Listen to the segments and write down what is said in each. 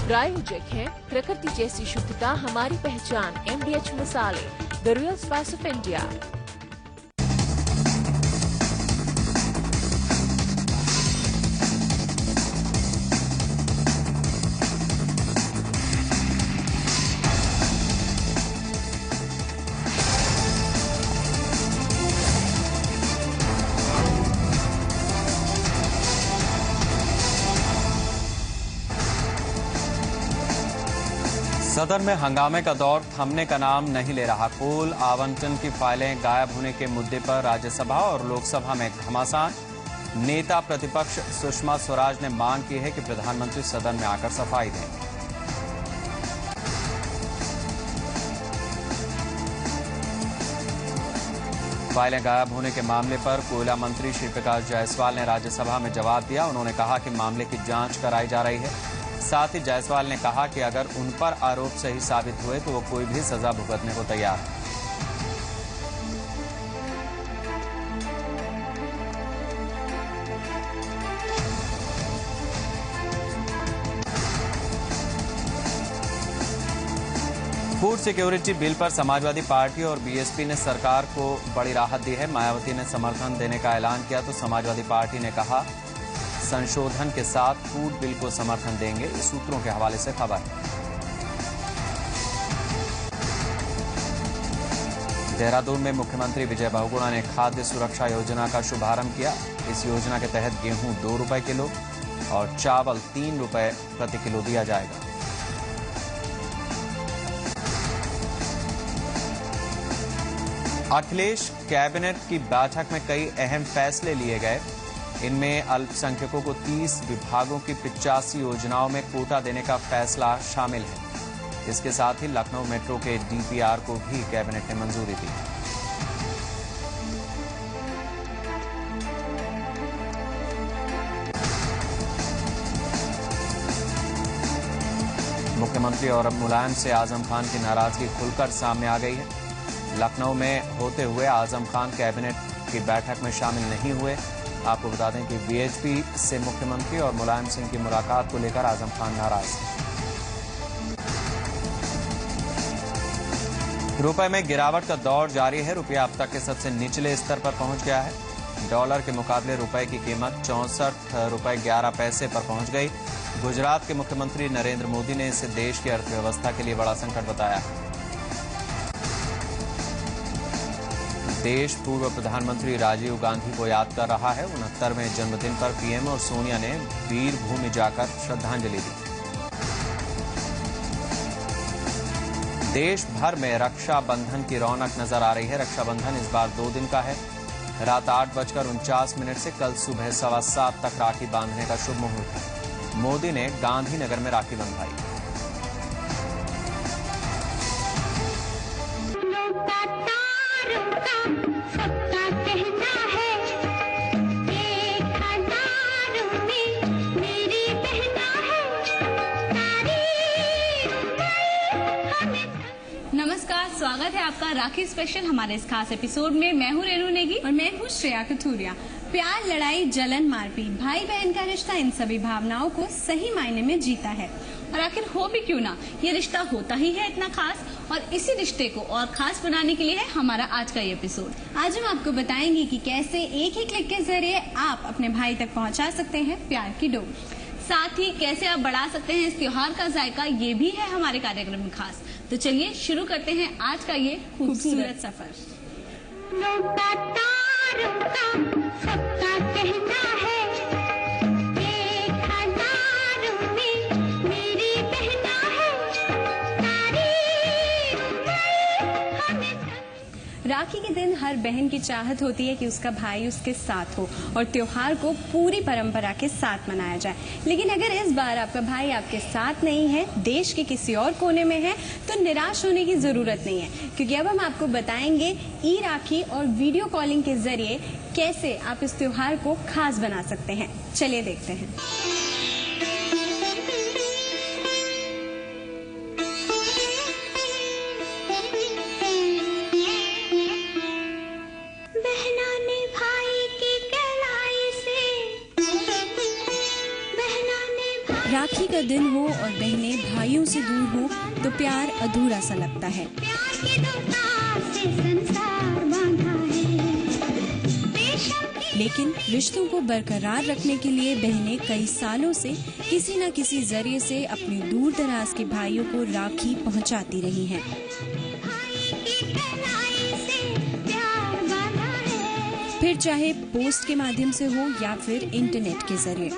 प्रायोजक हैं प्रकृति जैसी शुद्धता हमारी पहचान, MDH मसाले, the real spice of India. सदन में हंगामे का दौर थमने का नाम नहीं ले रहा। कोल आवंटन की फाइलें गायब होने के मुद्दे पर राज्यसभा और लोकसभा में घमासान। नेता प्रतिपक्ष सुषमा स्वराज ने मांग की है कि प्रधानमंत्री सदन में आकर सफाई दें। फाइलें गायब होने के मामले पर कोयला मंत्री श्री प्रकाश जायसवाल ने राज्यसभा में जवाब दिया। उन्होंने कहा कि मामले की जांच कराई जा रही है। साथ ही जायसवाल ने कहा कि अगर उन पर आरोप सही साबित हुए तो वो कोई भी सजा भुगतने को तैयार है। फूड सिक्योरिटी बिल पर समाजवादी पार्टी और बीएसपी ने सरकार को बड़ी राहत दी है। मायावती ने समर्थन देने का ऐलान किया तो समाजवादी पार्टी ने कहा संशोधन के साथ फूड बिल को समर्थन देंगे। इस सूत्रों के हवाले से खबर है। देहरादून में मुख्यमंत्री विजय बहुगुणा ने खाद्य सुरक्षा योजना का शुभारंभ किया। इस योजना के तहत गेहूं 2 रुपए किलो और चावल 3 रुपए प्रति किलो दिया जाएगा। अखिलेश कैबिनेट की बैठक में कई अहम फैसले लिए गए। इनमें अल्पसंख्यकों को 30 विभागों की 85 योजनाओं में कोटा देने का फैसला शामिल है। इसके साथ ही लखनऊ मेट्रो के DPR को भी कैबिनेट ने मंजूरी दी। मुख्यमंत्री और मुलायम से आजम खान की नाराजगी खुलकर सामने आ गई है। लखनऊ में होते हुए आजम खान कैबिनेट की बैठक में शामिल नहीं हुए। आपको बता दें कि BHP से मुख्यमंत्री और मुलायम सिंह की मुलाकात को लेकर आजम खान नाराज हैं। रुपए में गिरावट का दौर जारी है। रुपया अब तक के सबसे निचले स्तर पर पहुंच गया है। डॉलर के मुकाबले रुपए की कीमत 64 रुपए 11 पैसे पर पहुंच गई। गुजरात के मुख्यमंत्री नरेंद्र मोदी ने इसे देश की अर्थव्यवस्था के लिए बड़ा संकट बताया है। देश पूर्व प्रधानमंत्री राजीव गांधी को याद कर रहा है। 69वें जन्मदिन पर PM और सोनिया ने वीर भूमि जाकर श्रद्धांजलि दी। देश भर में रक्षाबंधन की रौनक नजर आ रही है। रक्षाबंधन इस बार 2 दिन का है। रात 8:49 से कल सुबह 7:15 तक राखी बांधने का शुभ मुहूर्त है। मोदी ने गांधीनगर में राखी बंधवाई। नमस्कार, स्वागत है आपका राखी स्पेशल हमारे इस खास एपिसोड में। मैं हूँ रेनू नेगी और मैं हूँ श्रेया कथूरिया। प्यार, लड़ाई, जलन, मारपीट, भाई बहन का रिश्ता इन सभी भावनाओं को सही मायने में जीता है। और आखिर हो भी क्यों ना, ये रिश्ता होता ही है इतना खास। और इसी रिश्ते को और खास बनाने के लिए है हमारा आज का ये एपिसोड। आज हम आपको बताएंगे कि कैसे एक ही क्लिक के जरिए आप अपने भाई तक पहुँचा सकते हैं प्यार की डोर। साथ ही कैसे आप बढ़ा सकते हैं इस त्योहार का जायका, ये भी है हमारे कार्यक्रम में खास। तो चलिए शुरू करते हैं आज का ये खूबसूरत सफर। राखी के दिन हर बहन की चाहत होती है कि उसका भाई उसके साथ हो और त्योहार को पूरी परंपरा के साथ मनाया जाए। लेकिन अगर इस बार आपका भाई आपके साथ नहीं है, देश के किसी और कोने में है, तो निराश होने की जरूरत नहीं है, क्योंकि अब हम आपको बताएंगे ई राखी और वीडियो कॉलिंग के जरिए कैसे आप इस त्योहार को खास बना सकते हैं। चलिए देखते हैं। राखी का दिन हो और बहनें भाइयों से दूर हो तो प्यार अधूरा सा लगता है। लेकिन रिश्तों को बरकरार रखने के लिए बहनें कई सालों से किसी न किसी जरिए से अपने दूर दराज के भाइयों को राखी पहुंचाती रही हैं। फिर चाहे पोस्ट के माध्यम से हो या फिर इंटरनेट के जरिए।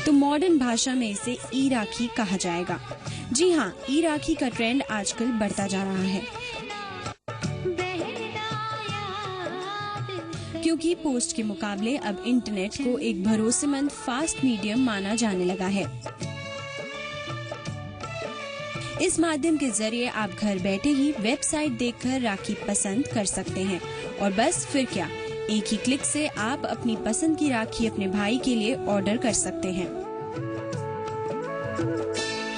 तो मॉडर्न भाषा में इसे ई राखी कहा जाएगा। जी हाँ, ई राखी का ट्रेंड आजकल बढ़ता जा रहा है, क्योंकि पोस्ट के मुकाबले अब इंटरनेट को एक भरोसेमंद फास्ट मीडियम माना जाने लगा है। इस माध्यम के जरिए आप घर बैठे ही वेबसाइट देखकर राखी पसंद कर सकते हैं और बस फिर क्या, एक ही क्लिक से आप अपनी पसंद की राखी अपने भाई के लिए ऑर्डर कर सकते हैं।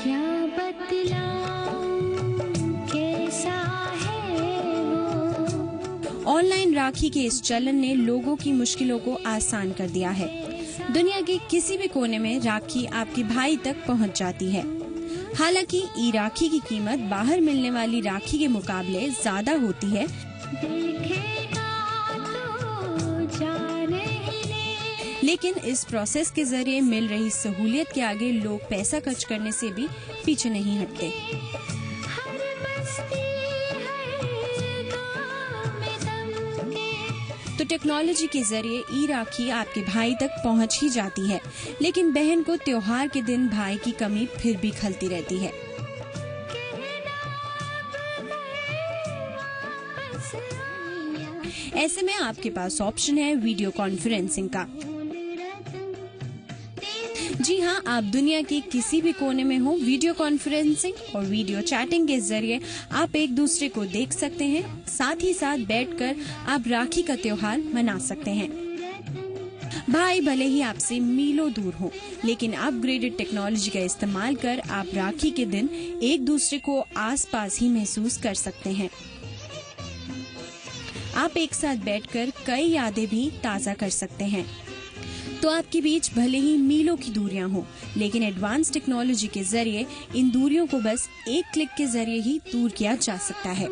क्या बतलाऊं कैसा है वो। ऑनलाइन राखी के इस चलन ने लोगों की मुश्किलों को आसान कर दिया है। दुनिया के किसी भी कोने में राखी आपके भाई तक पहुंच जाती है। हालांकि ई राखी की कीमत बाहर मिलने वाली राखी के मुकाबले ज्यादा होती है, लेकिन इस प्रोसेस के जरिए मिल रही सहूलियत के आगे लोग पैसा खर्च करने से भी पीछे नहीं हटते। तो टेक्नोलॉजी के जरिए ई राखी आपके भाई तक पहुंच ही जाती है, लेकिन बहन को त्योहार के दिन भाई की कमी फिर भी खलती रहती है। ऐसे में आपके पास ऑप्शन है वीडियो कॉन्फ्रेंसिंग का। जी हाँ, आप दुनिया के किसी भी कोने में हो, वीडियो कॉन्फ्रेंसिंग और वीडियो चैटिंग के जरिए आप एक दूसरे को देख सकते हैं। साथ ही साथ बैठकर आप राखी का त्योहार मना सकते हैं। भाई भले ही आपसे मीलों दूर हो, लेकिन अपग्रेडेड टेक्नोलॉजी का इस्तेमाल कर आप राखी के दिन एक दूसरे को आसपास ही महसूस कर सकते हैं। आप एक साथ बैठकर कई यादें भी ताज़ा कर सकते हैं। तो आपके बीच भले ही मीलों की दूरियां हो, लेकिन एडवांस टेक्नोलॉजी के जरिए इन दूरियों को बस एक क्लिक के जरिए ही दूर किया जा सकता है।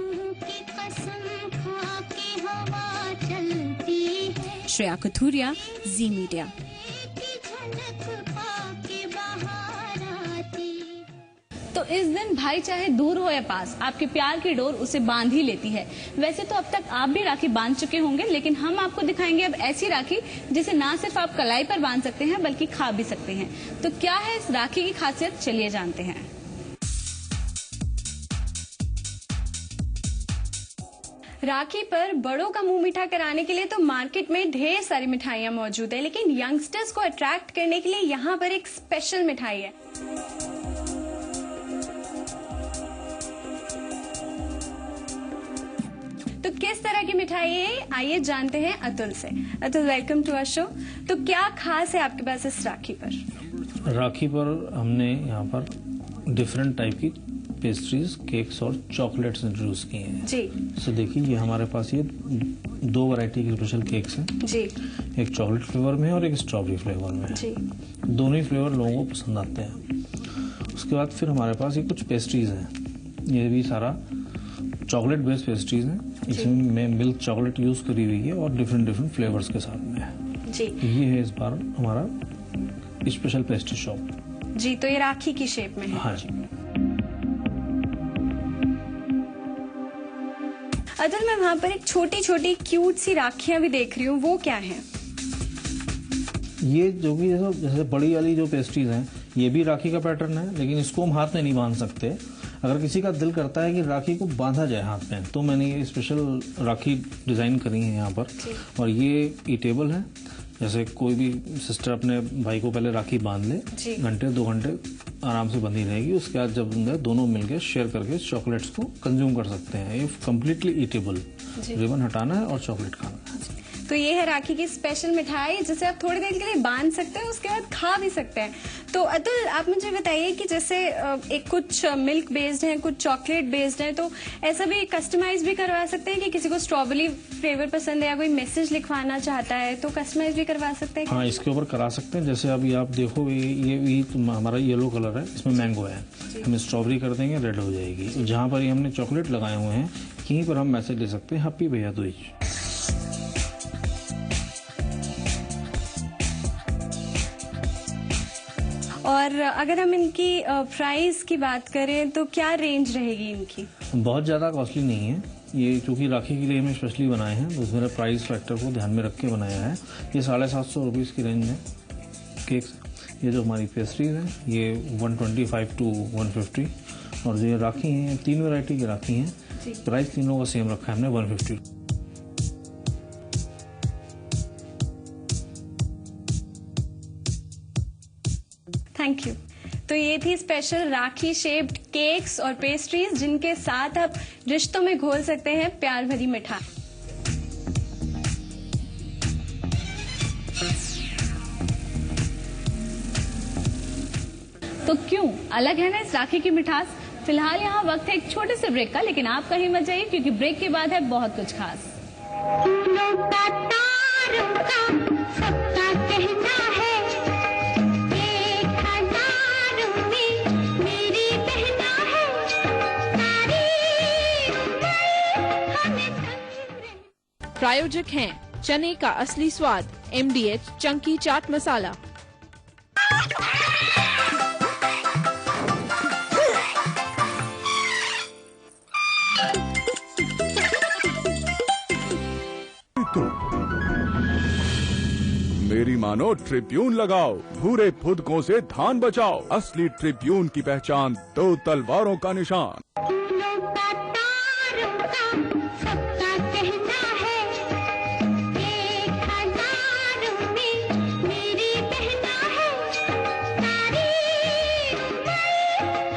श्रेया कथुरिया, जी मीडिया। तो इस दिन भाई चाहे दूर हो या पास, आपके प्यार की डोर उसे बांध ही लेती है। वैसे तो अब तक आप भी राखी बांध चुके होंगे, लेकिन हम आपको दिखाएंगे अब ऐसी राखी जिसे ना सिर्फ आप कलाई पर बांध सकते हैं बल्कि खा भी सकते हैं। तो क्या है इस राखी की खासियत, चलिए जानते हैं। राखी पर बड़ों का मुंह मीठा कराने के लिए तो मार्केट में ढेर सारी मिठाइयां मौजूद है, लेकिन यंगस्टर्स को अट्रैक्ट करने के लिए यहाँ पर एक स्पेशल मिठाई है। तो किस तरह की मिठाई है, आइए जानते हैं अतुल से। Atul, welcome to our show. तो क्या खास है आपके पास इस राखी पर? राखी पर हमने यहाँ पर डिफरेंट टाइप की पेस्ट्रीज, केक्स और चॉकलेट्स इंट्रोड्यूस किए हैं। जी। सो देखिए, ये हमारे पास ये 2 वैरायटी के स्पेशल केक्स हैं। जी। एक चॉकलेट फ्लेवर में और एक स्ट्रॉबेरी फ्लेवर में। जी। दोनों ही फ्लेवर लोगों को पसंद आते हैं। उसके बाद फिर हमारे पास ये कुछ पेस्ट्रीज हैं। ये भी सारा चॉकलेट बेस्ड पेस्ट्रीज हैं। इसमें मिल्क चॉकलेट यूज करी हुई है और डिफरेंट फ्लेवर्स के साथ में है। जी। ये है इस बार हमारा स्पेशल पेस्ट्री शॉप। जी, तो ये राखी की शेप में है। हाँ जी। अतुल, मैं वहाँ पर एक छोटी छोटी क्यूट सी राखियां भी देख रही हूँ, वो क्या है? ये जो भी जैसे बड़ी वाली जो पेस्ट्रीज हैं, ये भी राखी का पैटर्न है, लेकिन इसको हम हाथ में नहीं बांध सकते। अगर किसी का दिल करता है कि राखी को बांधा जाए हाथ में, तो मैंने ये स्पेशल राखी डिजाइन करी है यहाँ पर। और ये ईटेबल है, जैसे कोई भी सिस्टर अपने भाई को पहले राखी बांध ले, घंटे 2 घंटे आराम से बंधी रहेगी। उसके बाद जब दोनों मिलकर शेयर करके चॉकलेट्स को कंज्यूम कर सकते हैं। ये कम्प्लीटली ईटेबल, रिबन हटाना है और चॉकलेट खाना है। तो ये है राखी की स्पेशल मिठाई, जिसे आप थोड़ी देर के लिए बांध सकते हैं, उसके बाद खा भी सकते हैं। तो तो अतुल, आप मुझे बताइए कि जैसे एक कुछ मिल्क बेस्ड है, कुछ चॉकलेट बेस्ड है, तो ऐसा भी कस्टमाइज भी करवा सकते हैं कि किसी को स्ट्रॉबेरी फ्लेवर पसंद है या कोई मैसेज लिखवाना चाहता है तो कस्टमाइज भी करवा सकते हैं? हाँ, इसके ऊपर करा सकते हैं। जैसे अभी आप देखो ये हमारा येलो कलर है, इसमें मैंगो है, हम स्ट्रॉबेरी कर देंगे, रेड हो जाएगी। जहाँ पर ये हमने चॉकलेट लगाए हुए हैं यहीं पर हम मैसेज ले सकते हैं, हैप्पी भैया दूज। और अगर हम इनकी प्राइस की बात करें तो क्या रेंज रहेगी इनकी? बहुत ज़्यादा कॉस्टली नहीं है ये, क्योंकि राखी के लिए हमें स्पेशली बनाए हैं, तो उसमें प्राइस फैक्टर को ध्यान में रख के बनाया है। ये 750 रुपीज़ की रेंज में केक्स। ये जो हमारी पेस्ट्रीज हैं ये 125 to 150, और जो ये राखी हैं 3 वैरायटी की राखी हैं, प्राइस तीनों का सेम रखा है हमने 150। Thank you. तो ये थी स्पेशल राखी शेप्ड केक्स और पेस्ट्रीज जिनके साथ आप रिश्तों में घोल सकते हैं प्यार भरी मिठाई। तो क्यों अलग है ना इस राखी की मिठास। फिलहाल यहाँ वक्त है एक छोटे से ब्रेक का, लेकिन आप कहीं मत जाइए क्योंकि ब्रेक के बाद है बहुत कुछ खास। फूलों का तारों का सबका कहना है, 1000 में मेरी बहना है, सारी उम्र हमें संग रहे। प्रायोजक हैं चने का असली स्वाद, MDH चंकी चाट मसाला। मेरी मानो ट्रिब्यून लगाओ, भूरे फुदकों से धान बचाओ। असली ट्रिब्यून की पहचान 2 तलवारों का निशान। फूलों का तारों का सबका कहना है, 1000 में मेरी बहना है, सारी उम्र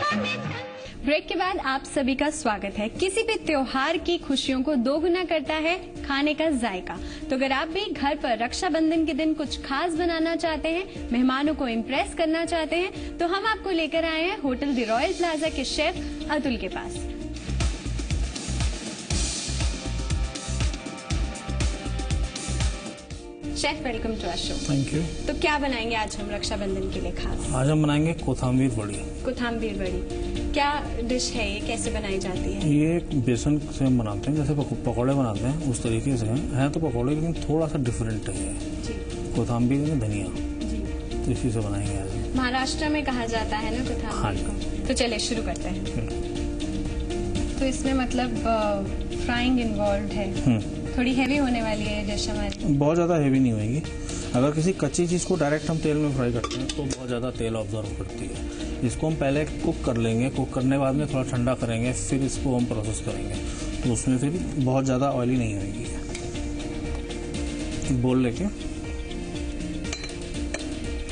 हमें संग। ब्रेक के बाद आप सभी का स्वागत है। किसी भी त्योहार की खुशियों को दोगुना करता है खाने का जायका। तो अगर आप भी घर पर रक्षाबंधन के दिन कुछ खास बनाना चाहते हैं, मेहमानों को इम्प्रेस करना चाहते हैं, तो हम आपको लेकर आए हैं होटल द रॉयल प्लाजा के शेफ अतुल के पास। Chef, welcome to our show. Thank you. तो क्या बनाएंगे आज हम रक्षाबंधन के लिए खास? आज हम बनाएंगे कोथाम्बीर बड़ी। कोथाम्बीर बड़ी क्या डिश है, ये कैसे बनाई जाती है? ये बेसन से हम बनाते हैं, जैसे पकौड़े बनाते हैं उस तरीके से हैं तो पकौड़े, लेकिन थोड़ा सा डिफरेंट है ये। जी कोथाम्बीर में धनिया, जी। तो इसी से बनाएंगे आज। महाराष्ट्र में कहा जाता है ना कोथाम्बीर को। तो चलिए शुरू करते हैं। तो इसमें मतलब फ्राइंग इन्वॉल्व है, थोड़ी हैवी होने वाली है डिश हमारी। बहुत ज़्यादा हैवी नहीं होगी। अगर किसी कच्ची चीज़ को डायरेक्ट हम तेल में फ्राई करते हैं तो बहुत ज़्यादा तेल ऑब्जर्व करती है। इसको हम पहले कुक कर लेंगे, कुक करने के बाद में थोड़ा ठंडा करेंगे, फिर इसको हम प्रोसेस करेंगे, तो उसमें फिर बहुत ज़्यादा ऑयली नहीं होगी। बोल लेके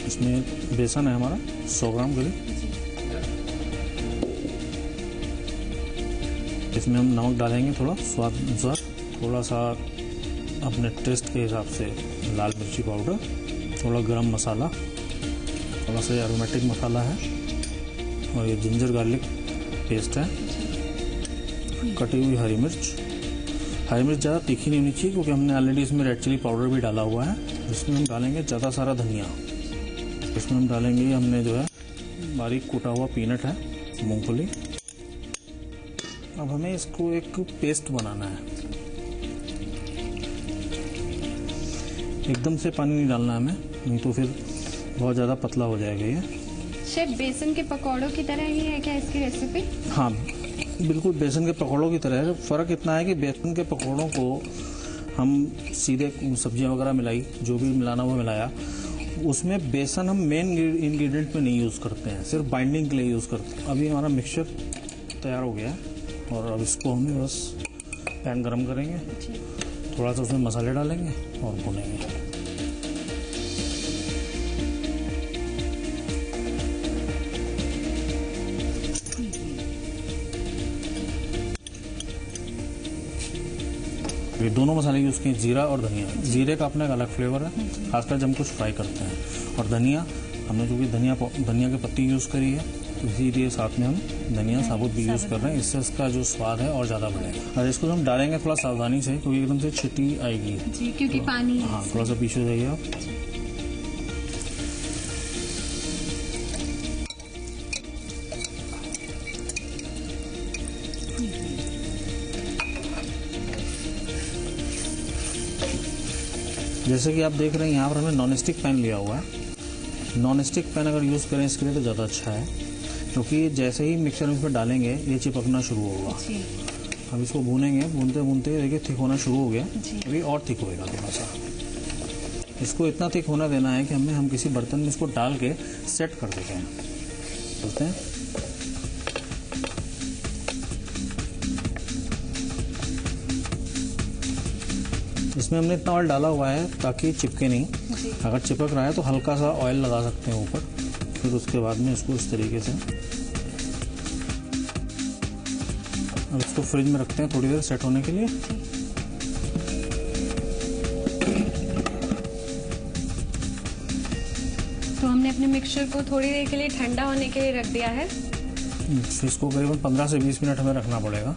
इसमें बेसन है हमारा 100 ग्राम करीब, इसमें हम नमक डालेंगे थोड़ा स्वाद अनुसार, थोड़ा सा अपने टेस्ट के हिसाब से लाल मिर्ची पाउडर, थोड़ा गरम मसाला, थोड़ा सा एरोमेटिक मसाला है, और ये जिंजर गार्लिक पेस्ट है, कटी हुई हरी मिर्च। हरी मिर्च ज़्यादा तीखी नहीं होनी चाहिए क्योंकि हमने ऑलरेडी इसमें रेड चिली पाउडर भी डाला हुआ है। इसमें हम डालेंगे ज़्यादा सारा धनिया। इसमें हम डालेंगे, हमने जो है बारीक कूटा हुआ पीनट है, मूंगफली। अब हमें इसको एक पेस्ट बनाना है, एकदम से पानी नहीं डालना हमें, नहीं तो फिर बहुत ज़्यादा पतला हो जाएगा ये। शेफ, बेसन के पकौड़ों की तरह ही है क्या इसकी रेसिपी? हाँ, बिल्कुल बेसन के पकौड़ों की तरह है। फ़र्क इतना है कि बेसन के पकौड़ों को हम सीधे सब्जियां वगैरह मिलाई, जो भी मिलाना वो मिलाया, उसमें बेसन हम मेन इंग्रेडिएंट में नहीं यूज़ करते हैं, सिर्फ बाइंडिंग के लिए यूज़ करते हैं। अभी हमारा मिक्सचर तैयार हो गया है और अब इसको हम बस पैन गरम करेंगे, थोड़ा सा उसमें मसाले डालेंगे और भूनेंगे। ये दोनों मसाले यूज़ किए, जीरा और धनिया। जीरे का अपना एक अलग फ्लेवर है, खासकर जब हम कुछ फ्राई करते हैं, और धनिया हमने जो कि धनिया की पत्ती यूज़ करी है, तो इसीलिए साथ में हम धनिया साबुत भी यूज़ कर रहे हैं। इससे इसका जो स्वाद है और ज़्यादा बढ़ेगा। और इसको हम डालेंगे थोड़ा सावधानी से, क्योंकि एकदम से छिट्टी आएगी जी, क्योंकि पानी है। हाँ, थोड़ा सा पीछे जाइए आप। जैसे कि आप देख रहे हैं यहाँ पर हमने नॉन स्टिक पैन लिया हुआ है। नॉन स्टिक पैन अगर यूज़ करें इसके लिए तो ज़्यादा अच्छा है, क्योंकि जैसे ही मिक्सर में इसमें डालेंगे ये चिपकना शुरू होगा। हम इसको भूनेंगे, भूनते भूनते देखिए थिक होना शुरू हो गया। अभी और थिक होएगा थोड़ा सा। इसको इतना थिक होना देना है कि हम किसी बर्तन में इसको डाल के सेट कर देते हैं। बोलते हैं इसमें हमने इतना ऑयल डाला हुआ है ताकि चिपके नहीं। अगर चिपक रहा है तो हल्का सा ऑयल लगा सकते हैं ऊपर, फिर उसके बाद में इसको इस तरीके से अब इसको फ्रिज में रखते हैं थोड़ी देर सेट होने के लिए। तो हमने अपने मिक्सचर को थोड़ी देर के लिए ठंडा होने के लिए रख दिया है। इसको करीबन 15 से 20 मिनट हमें रखना पड़ेगा।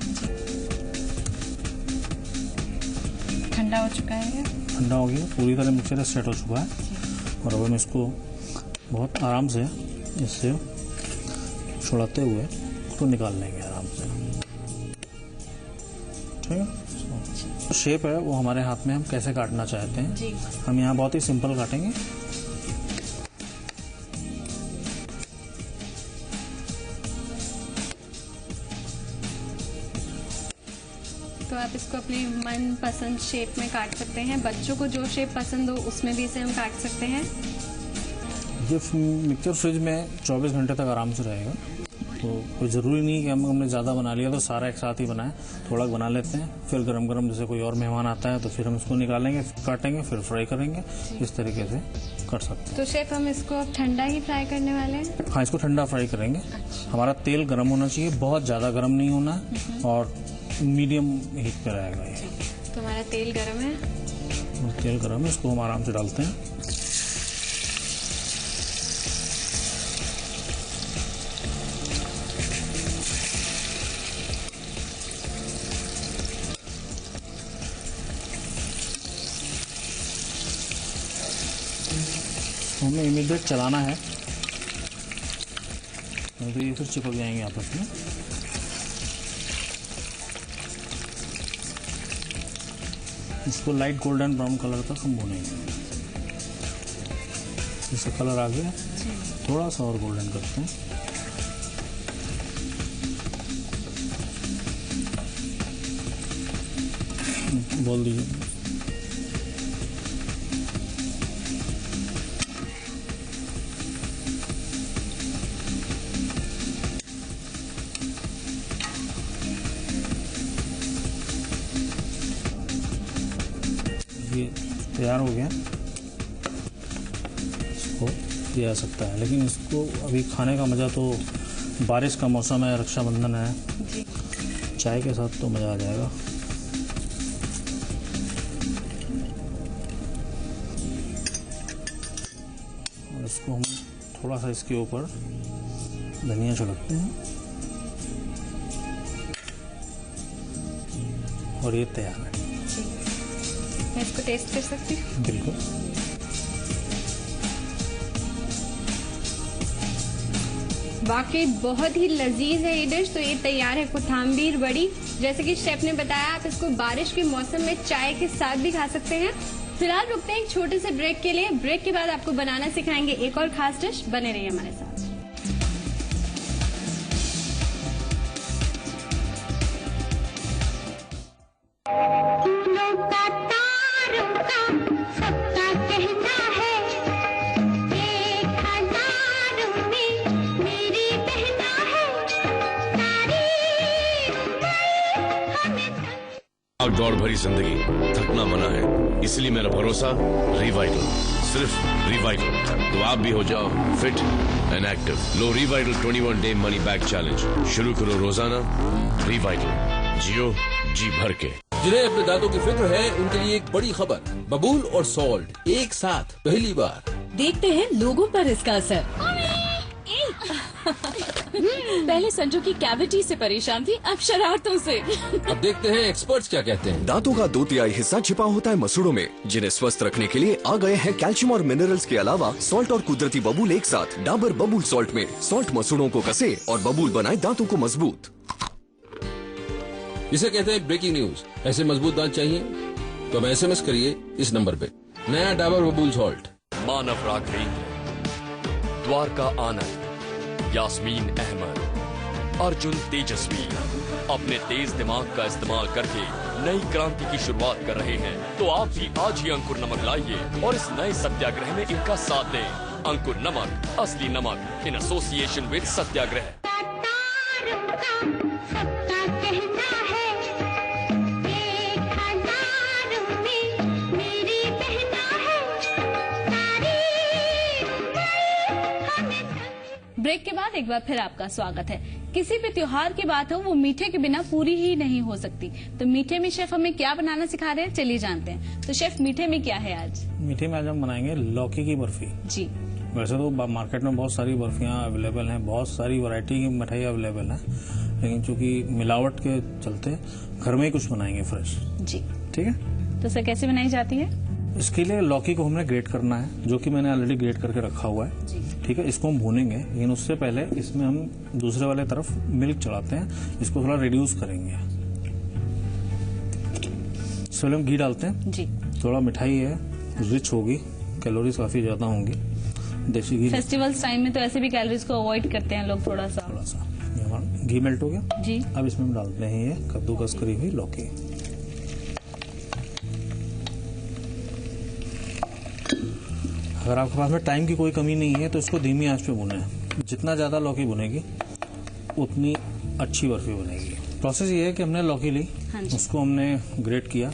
ठंडा हो चुका है, ठंडा हो गया, पूरी तरह मिक्सचर सेट हो चुका है। और अब हम इसको बहुत आराम से इससे छुड़ाते हुए इसको निकाल लेंगे आराम से। ठीक है, तो शेप है वो हमारे हाथ में, हम कैसे काटना चाहते हैं। हम यहाँ बहुत ही सिंपल काटेंगे। तो आप इसको अपने मन पसंद शेप में काट सकते हैं। बच्चों को जो शेप पसंद हो उसमें भी इसे हम काट सकते हैं। ये मिक्सचर फ्रिज में 24 घंटे तक आराम से रहेगा, तो कोई ज़रूरी नहीं कि हमने ज़्यादा बना लिया तो सारा एक साथ ही बनाए। थोड़ा बना लेते हैं, फिर गरम गरम जैसे कोई और मेहमान आता है तो फिर हम इसको निकालेंगे, काटेंगे, फिर फ्राई करेंगे। इस तरीके से कर सकते हैं। तो शेफ हम इसको अब ठंडा ही फ्राई करने वाले हैं। हाँ, इसको ठंडा फ्राई करेंगे। हमारा तेल गर्म होना चाहिए, बहुत ज़्यादा गर्म नहीं होना है, और मीडियम हीट पे रहेगा ये। तो हमारा तेल गर्म है। तेल गर्म है, इसको हम आराम से डालते हैं। हमें इमीडिएट चलाना है, तो ये फिर चिपक जाएंगे आपस में। इसको लाइट गोल्डन ब्राउन कलर तक हम भूनेंगे। इससे कलर आ गया, थोड़ा सा और गोल्डन करते हैं। बोल दीजिए। ये तैयार हो गया, इसको दिया जा सकता है। लेकिन इसको अभी खाने का मज़ा तो, बारिश का मौसम है, रक्षाबंधन है, चाय के साथ तो मज़ा आ जाएगा। और इसको हम थोड़ा सा इसके ऊपर धनिया छिड़कते हैं, और ये तैयार है। मैं इसको टेस्ट कर सकती हूँ? बिल्कुल। वाकई बहुत ही लजीज है ये डिश। तो ये तैयार है कोथाम्बीर बड़ी। जैसे कि शेफ ने बताया, आप इसको बारिश के मौसम में चाय के साथ भी खा सकते हैं। फिलहाल रुकते हैं एक छोटे से ब्रेक के लिए। ब्रेक के बाद आपको बनाना सिखाएंगे एक और खास डिश। बने रहिए हमारे साथ। दौड़ भरी जिंदगी, थकना मना है, इसलिए मेरा भरोसा रिवाइटल, सिर्फ रिवाइटल। तो आप भी हो जाओ fit and active. Low Revital 21 day money back challenge, शुरू करो रोजाना रिवाइटल, जियो जी भर के। जिन्हें अपने दांतों की फिक्र है, उनके लिए एक बड़ी खबर। बबूल और सॉल्ट एक साथ पहली बार देखते हैं लोगों पर इसका असर। पहले संजू की कैविटी से परेशान थी, अब शरारतों से। अब देखते हैं एक्सपर्ट्स क्या कहते हैं। दांतों का 2/3 हिस्सा छिपा होता है मसूड़ों में, जिन्हें स्वस्थ रखने के लिए आ गए हैं कैल्शियम और मिनरल्स के अलावा सॉल्ट और कुदरती बबूल एक साथ। डाबर बबूल सॉल्ट में सॉल्ट मसूड़ों को कसे और बबूल बनाए दांतों को मजबूत। इसे कहते हैं ब्रेकिंग न्यूज। ऐसे मजबूत दांत चाहिए तो हमें SMS करिए इस नंबर पे। नया डाबर बबूल सॉल्ट। मानव राघवेंद्र, द्वारका आनंद, यास्मीन अहमद, अर्जुन तेजस्वी अपने तेज दिमाग का इस्तेमाल करके नई क्रांति की शुरुआत कर रहे हैं। तो आप भी आज ही अंकुर नमक लाइए और इस नए सत्याग्रह में इनका साथ दें। अंकुर नमक, असली नमक, in association with Satyagraha. Break के बाद एक बार फिर आपका स्वागत है। किसी भी त्योहार की बात हो वो मीठे के बिना पूरी ही नहीं हो सकती। तो मीठे में शेफ हमें क्या बनाना सिखा रहे हैं, चलिए जानते हैं। तो शेफ मीठे में क्या है आज? मीठे में आज हम बनाएंगे लौकी की बर्फी। जी, वैसे तो मार्केट में बहुत सारी बर्फियां अवेलेबल हैं, बहुत सारी वैरायटी की मिठाई अवेलेबल है, लेकिन चूंकि मिलावट के चलते घर में ही कुछ बनाएंगे फ्रेश। जी ठीक है। तो सर कैसे बनाई जाती है? इसके लिए लौकी को हमने ग्रेट करना है, जो कि मैंने ऑलरेडी ग्रेट करके रखा हुआ है। ठीक है, इसको हम भूनेंगे, लेकिन उससे पहले इसमें हम दूसरे वाले तरफ मिल्क चढ़ाते हैं, इसको थोड़ा रिड्यूस करेंगे। इससे पहले हम घी डालते हैं। जी, थोड़ा मिठाई है, रिच होगी, कैलोरीज काफी ज्यादा होंगी। देसी घी, फेस्टिवल्स टाइम में तो ऐसे भी कैलोरीज को अवॉइड करते हैं लोग थोड़ा सा। ये हमारा घी मेल्ट हो गया जी। अब इसमें हम डालते हैं ये कद्दूकस करी हुई लौकी। अगर आपके पास में टाइम की कोई कमी नहीं है तो इसको धीमी आंच पे भुने। जितना ज्यादा लौकी भुनेगी उतनी अच्छी बर्फी बनेगी। प्रोसेस ये है कि हमने लौकी ली, उसको हमने ग्रेट किया,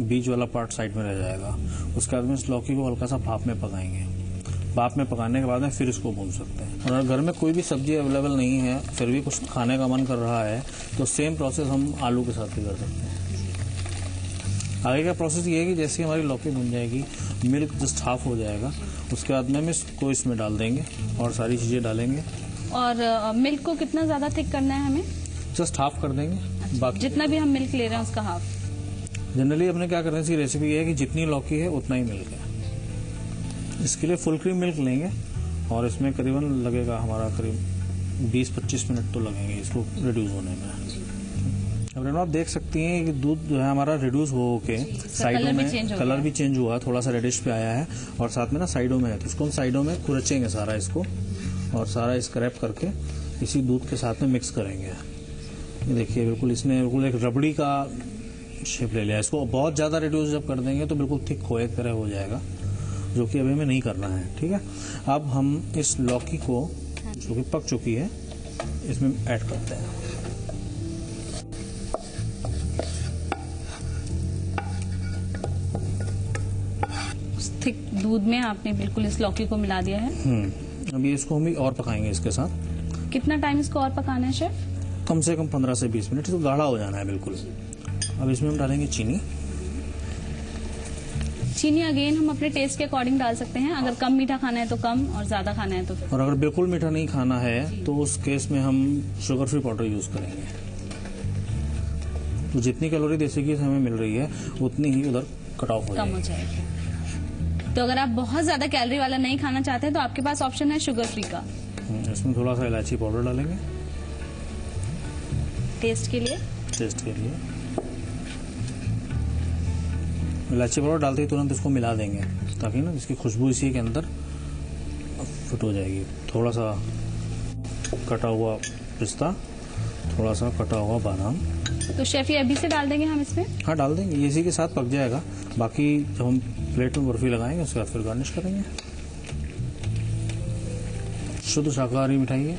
बीज वाला पार्ट साइड में रह जाएगा। उसके बाद में इस लौकी को हल्का सा भाप में पकाएंगे। भाप में पकाने के बाद में फिर इसको भून सकते हैं। और अगर घर में कोई भी सब्जी अवेलेबल नहीं है, फिर भी कुछ खाने का मन कर रहा है, तो सेम प्रोसेस हम आलू के साथ भी कर सकते हैं। आगे का प्रोसेस ये है कि जैसे हमारी लौकी भुन जाएगी, मिल्क जस्ट हाफ हो जाएगा, उसके बाद में हम इसको इसमें डाल देंगे और सारी चीजें डालेंगे। और मिल्क को कितना ज्यादा थिक करना है हमें? जस्ट हाफ कर देंगे। अच्छा, बाकी जितना भी हम मिल्क ले रहे हैं उसका हाफ। जनरली अपने क्या करने की रेसिपी है कि जितनी लौकी है उतना ही मिल्क है। इसके लिए फुल क्रीम मिल्क लेंगे और इसमें करीबन लगेगा हमारा करीब 20-25 मिनट तो लगेंगे इसको रिड्यूस होने में। अब आप देख सकती हैं कि दूध जो है हमारा रिड्यूस हो के साइडों में कलर भी चेंज हुआ, थोड़ा सा रेडिश पे आया है और साथ में ना साइडों में है, तो इसको हम साइडों में खुरचेंगे सारा इसको और सारा स्क्रैप करके इसी दूध के साथ में मिक्स करेंगे। ये देखिए बिल्कुल इसने बिल्कुल एक रबड़ी का शेप ले लिया। इसको बहुत ज्यादा रिड्यूस जब कर देंगे तो बिल्कुल थिक खोए की तरह हो जाएगा, जो कि अभी हमें नहीं करना है। ठीक है, अब हम इस लौकी को जो कि पक चुकी है इसमें ऐड करते हैं। थिक दूध में आपने बिल्कुल इस लौकी को मिला दिया है। अभी इसको हम और पकाएंगे इसके साथ। कितना टाइम इसको और पकाना है शेफ? कम से कम 15 से 20 मिनट, इसको गाढ़ा हो जाना है बिल्कुल। अब इसमें हम डालेंगे चीनी। चीनी अगेन हम अपने टेस्ट के अकॉर्डिंग डाल सकते हैं। अगर कम मीठा खाना है तो कम और ज्यादा खाना है तो फिर। और अगर बिल्कुल मीठा नहीं खाना है तो उस केस में हम शुगर फ्री पाउडर यूज करेंगे। तो जितनी कैलोरी देसी घी से हमें मिल रही है उतनी ही उधर कट ऑफ कम हो जाएगी। तो अगर आप बहुत ज्यादा कैलोरी वाला नहीं खाना चाहते हैं तो आपके पास ऑप्शन है शुगर फ्री का। इसमें थोड़ा सा इलायची पाउडर डालेंगे टेस्ट के लिए। इलायची पाउडर डालते ही तुरंत इसको मिला देंगे ताकि ना इसकी खुशबू इसी के अंदर फिट हो जाएगी। थोड़ा सा कटा हुआ पिस्ता, थोड़ा सा कटा हुआ बादाम। तो शेफ ये अभी से डाल देंगे हम इसमें? हाँ डाल देंगे, ये इसी के साथ पक जाएगा। बाकी जब हम प्लेट में बर्फी लगाएंगे उसके बाद फिर गार्निश करेंगे। शुद्ध शाकाहारी मिठाई है,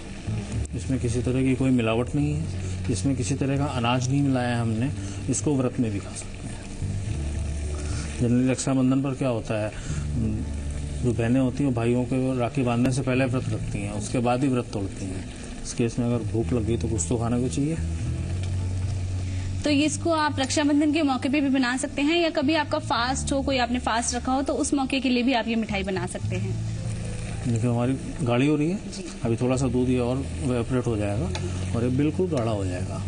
इसमें किसी तरह की कोई मिलावट नहीं है, इसमें किसी तरह का अनाज नहीं मिलाया है हमने। इसको व्रत में भी खा सकते हैं। जनरली रक्षाबंधन पर क्या होता है, जो बहनें होती हैं भाइयों को राखी बांधने से पहले व्रत रखती हैं, उसके बाद ही व्रत तोड़ती हैं। इस केस में अगर भूख लग गई तो कुछ तो खाना को चाहिए। तो ये इसको आप रक्षाबंधन के मौके पे भी बना सकते हैं, या कभी आपका फास्ट हो, कोई आपने फास्ट रखा हो, तो उस मौके के लिए भी आप ये मिठाई बना सकते हैं। देखिए हमारी गाढ़ी हो रही है, अभी थोड़ा सा दूध ये और वेपरेट हो जाएगा और ये बिल्कुल गाढ़ा हो जाएगा।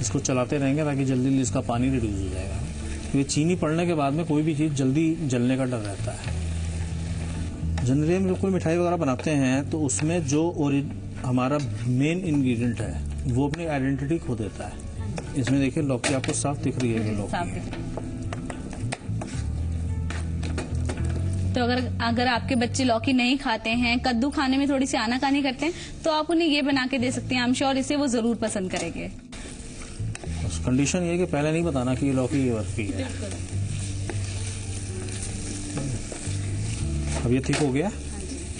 इसको चलाते रहेंगे ताकि जल्दी इसका पानी रिड्यूस हो जाएगा। ये चीनी पड़ने के बाद में कोई भी चीज़ जल्दी जलने का डर रहता है। जनरली हम लोग कोई मिठाई वगैरह बनाते हैं तो उसमें जो हमारा मेन इंग्रेडिएंट है वो अपनी आइडेंटिटी खो देता है। इसमें देखिए लौकी आपको साफ दिख रही है कि लौकी है। तो अगर आपके बच्चे लौकी नहीं खाते हैं, कद्दू खाने में थोड़ी सी आनाकानी करते हैं, तो आप उन्हें ये बना के दे सकते हैं। आई एम श्योर इसे वो जरूर पसंद करेंगे। कंडीशन ये है कि पहले नहीं बताना कि ये लौकी ये बर्फी है। अब ये ठीक हो गया,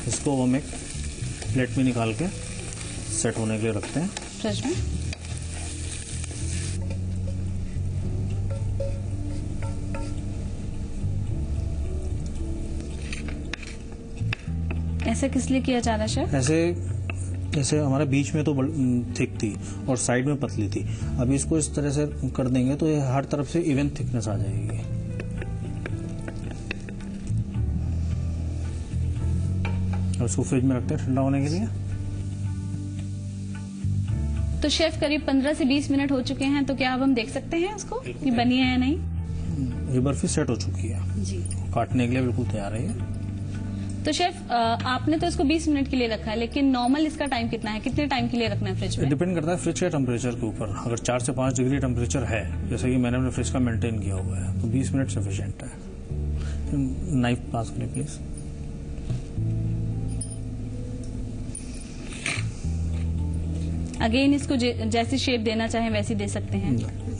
इसको हम एक प्लेट में निकाल के सेट होने के लिए रखते हैं फ्रिज में। ऐसे किस लिए किया जा रहा है शेफ? ऐसे हमारे बीच में तो थिक थी और साइड में पतली थी। अभी इसको इस तरह से कर देंगे तो ये हर तरफ से इवन थिकनेस आ जाएगी। और इसको फ्रिज में रखते हैं ठंडा होने के लिए। तो शेफ करीब 15 से 20 मिनट हो चुके हैं, तो क्या अब हम देख सकते हैं इसको कि बनी है या नहीं? ये बर्फी सेट हो चुकी है जी, काटने के लिए बिल्कुल तैयार है। तो शेफ आपने तो इसको 20 मिनट के लिए रखा है, लेकिन नॉर्मल इसका टाइम कितना है, कितने टाइम के लिए रखना है फ्रिज में? डिपेंड करता है फ्रिज के टेम्परेचर के ऊपर। अगर 4 से 5 डिग्री टेम्परेचर है, जैसे कि मैंने अपने फ्रिज का मेंटेन किया हुआ है, तो 20 मिनट सफिशिएंट है। नाइफ पास करें प्लीज। अगेन इसको जैसी शेप देना चाहें वैसी दे सकते हैं।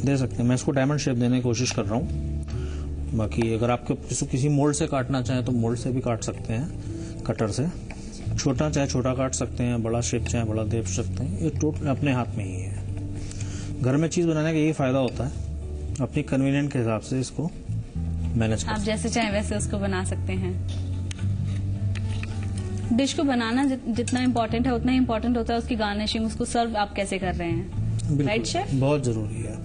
दे सकते हैं। मैं इसको डायमंड शेप देने की कोशिश कर रहा हूँ। बाकी अगर आपको किसी मोल्ड से काटना चाहें तो मोल्ड से भी काट सकते हैं, कटर से। छोटा चाहे छोटा काट सकते हैं, बड़ा शेप चाहे बड़ा दे सकते हैं। ये टोटल अपने हाथ में ही है। घर में चीज बनाने का यही फायदा होता है, अपनी कन्वीनियंट के हिसाब से इसको मैनेज कर। आप जैसे चाहें वैसे उसको बना सकते हैं। डिश को बनाना जितना इम्पोर्टेंट है उतना ही इम्पोर्टेंट होता है उसकी गार्निशिंग, उसको सर्व आप कैसे कर रहे हैं। Right chef? बहुत जरूरी है,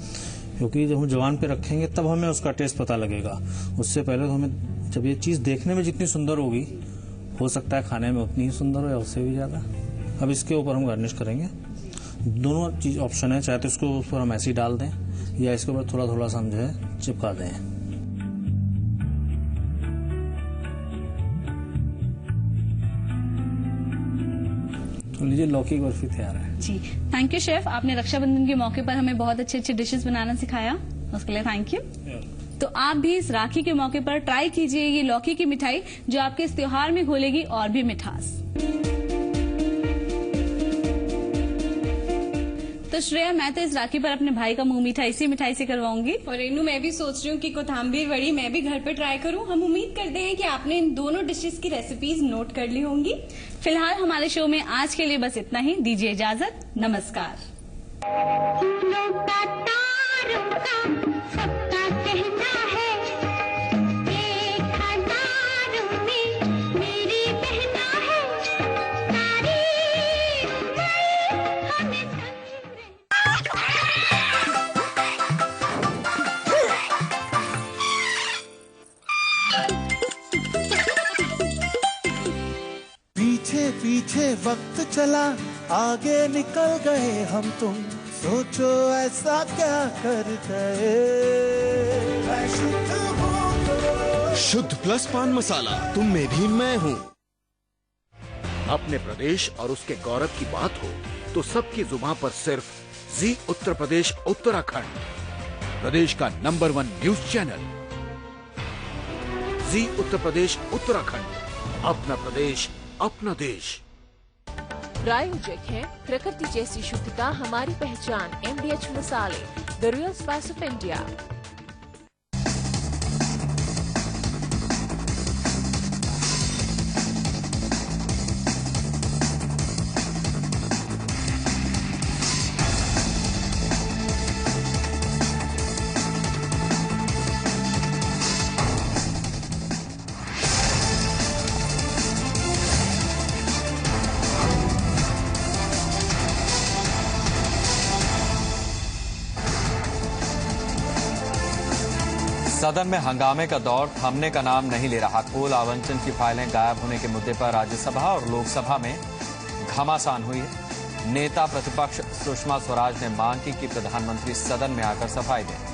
क्योंकि जब हम जवान पे रखेंगे तब हमें उसका टेस्ट पता लगेगा। उससे पहले तो हमें, जब ये चीज देखने में जितनी सुंदर होगी, हो सकता है खाने में उतनी ही सुंदर हो या उससे भी ज्यादा। अब इसके ऊपर हम गार्निश करेंगे। दोनों चीज ऑप्शन है, चाहे तो इसको उस पर हम ऐसे ही डाल दें या इसके ऊपर थोड़ा थोड़ा सा हम जो है चिपका दें। तो लीजिए लौकी की बर्फी तैयार है। जी थैंक यू शेफ, आपने रक्षाबंधन के मौके पर हमें बहुत अच्छे अच्छे डिशेस बनाना सिखाया, उसके लिए थैंक यू। तो आप भी इस राखी के मौके पर ट्राई कीजिए ये लौकी की मिठाई, जो आपके इस त्योहार में घोलेगी और भी मिठास। तो श्रेया, मैं तो इस राखी पर अपने भाई का मुंह मीठा इसी मिठाई से करवाऊंगी। और रेनू, मैं भी सोच रही हूँ कि कोथाम्बीर वड़ी मैं भी घर पे ट्राई करूँ। हम उम्मीद करते हैं कि आपने इन दोनों डिशेस की रेसिपीज नोट कर ली होंगी। फिलहाल हमारे शो में आज के लिए बस इतना ही। दीजिए इजाजत, नमस्कार। फूलों का तारों का सबका कहना है, 1000 में मेरी बहना है, तारीफ कर हमें पीछे पीछे वक्त चला, आगे निकल गए हम तुम, सोचो ऐसा क्या कर गए। शुद्ध प्लस पान मसाला, तुम में भी मैं हूँ। अपने प्रदेश और उसके गौरव की बात हो तो सबकी जुबान पर सिर्फ जी उत्तर प्रदेश उत्तराखंड, प्रदेश का नंबर 1 न्यूज चैनल। जी उत्तर प्रदेश उत्तराखंड, अपना प्रदेश अपना देश। प्रायोजक है प्रकृति जैसी शुद्धता हमारी पहचान, MDH मसाले, the real spice of India. सदन में हंगामे का दौर थमने का नाम नहीं ले रहा। कुल आवंटन की फाइलें गायब होने के मुद्दे पर राज्यसभा और लोकसभा में घमासान हुई है। नेता प्रतिपक्ष सुषमा स्वराज ने मांग की कि प्रधानमंत्री सदन में आकर सफाई दें।